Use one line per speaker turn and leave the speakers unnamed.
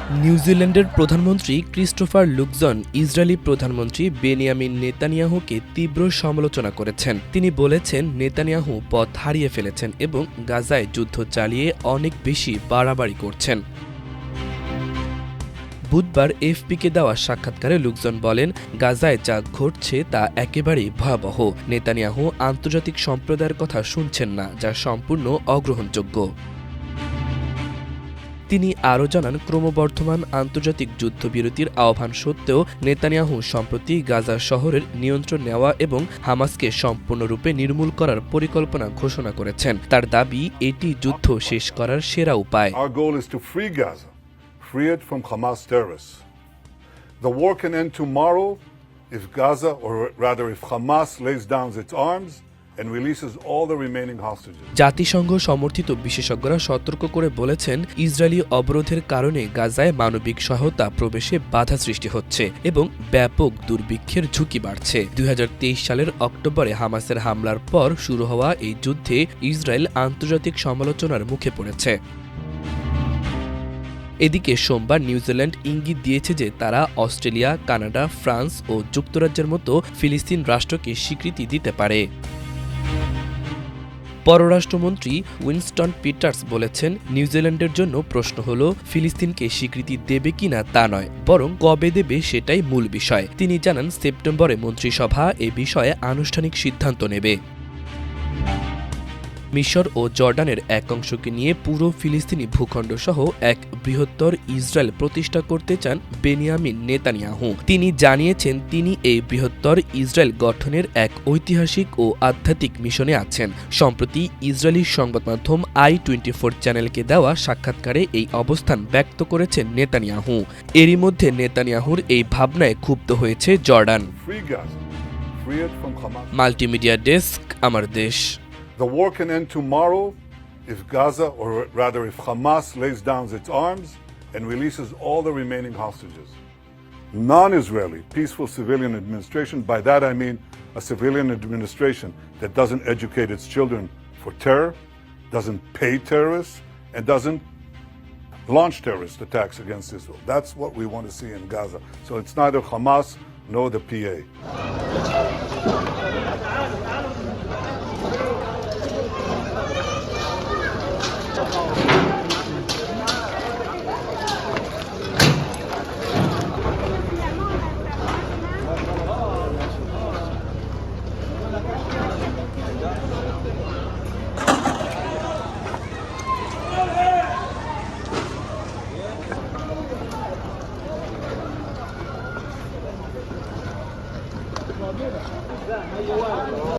নিউজিল্যান্ডের প্রধানমন্ত্রী Christopher Luxon Israeli প্রধানমন্ত্রী বেনিয়ামিন নেতানিয়াহুকে তীব্র সমালোচনা করেছেন। তিনি বলেছেন, নেতানিয়াহু পথ হারিয়ে ফেলেছেন এবং গাজায় যুদ্ধ চালিয়ে অনেক বেশি বাড়াবাড়ি করছেন। বুধবার এফপিকে দেওয়া সাক্ষাৎকারে লুকজন বলেন, গাজায় যা ঘটছে তা একেবারেই ভয়াবহ। নেতানিয়াহু আন্তর্জাতিক সম্প্রদায়ের কথা শুনছেন না, যা সম্পূর্ণ অগ্রহণযোগ্য। তিনি আরও জানান, ক্রমবর্ধমান আন্তর্জাতিক যুদ্ধবিরতির আহ্বান সত্ত্বেও নেতানিয়াহু সম্প্রতি গাজা শহরের নিয়ন্ত্রণ নেওয়া এবং হামাসকে সম্পূর্ণরূপে নির্মূল করার পরিকল্পনা ঘোষণা করেছেন। তার দাবি, এটি যুদ্ধ শেষ করার সেরা উপায়।
Our goal is to free Gaza, free it from Hamas terrorists. The war can end tomorrow if Gaza, or rather if Hamas lays down its arms and releases all the remaining hostages.
জাতিসংঘ সমর্থিত বিশেষজ্ঞরা সতর্ক করে বলেছেন, Israeli অবরোধের কারণে গাজায় মানবিক সহায়তা প্রবেশে বাধা সৃষ্টি হচ্ছে এবং ব্যাপক দুর্ভিক্ষের ঝুঁকি বাড়ছে। 2023 সালের অক্টোবরে হামাসের হামলার পর শুরু হওয়া এই যুদ্ধে ইসরায়েল আন্তর্জাতিক সমালোচনার মুখে পড়েছে। এদিকে সোমবার নিউজিল্যান্ড ইঙ্গিত দিয়েছে যে তারা অস্ট্রেলিয়া, কানাডা, ফ্রান্স ও যুক্তরাজ্যের মতো ফিলিস্তিন রাষ্ট্রকে স্বীকৃতি দিতে পারে। পররাষ্ট্রমন্ত্রী উইনস্টন পিটার্স বলেছেন, নিউজিল্যান্ডের জন্য প্রশ্ন হল ফিলিস্তিনকে স্বীকৃতি দেবে কিনা তা নয়, বরং কবে দেবে সেটাই মূল বিষয়। তিনি জানান, সেপ্টেম্বরে মন্ত্রিসভা এ বিষয়ে আনুষ্ঠানিক সিদ্ধান্ত নেবে। মিশর ও জর্ডানের এক অংশকে নিয়ে পুরো ফিলিস্তিনি ভূখণ্ড সহ এক বৃহত্তর ইসরায়েল প্রতিষ্ঠা করতে চান বেনিয়ামিন নেতানিয়াহু। তিনি জানিয়েছেন, তিনি এই বৃহত্তর ইসরায়েল গঠনের এক ঐতিহাসিক ও আধ্যাত্মিক মিশনে আছেন। সম্প্রতি ইসরায়েলি সংবাদ মাধ্যম i24 চ্যানেলকে দেওয়া সাক্ষাৎকারে এই অবস্থান ব্যক্ত করেছেন নেতানিয়াহু। এরই মধ্যে নেতানিয়াহুর এই ভাবনায় ক্ষুব্ধ হয়েছে জর্ডান। মাল্টিমিডিয়া ডেস্ক, আমার দেশ।
The war can end tomorrow if Gaza, or rather if Hamas lays down its arms and releases all the remaining hostages. Non-Israeli, peaceful civilian administration, by that I mean a civilian administration that doesn't educate its children for terror, doesn't pay terrorists, and doesn't launch terrorist attacks against Israel. That's what we want to see in Gaza. So it's neither Hamas nor the PA.
How you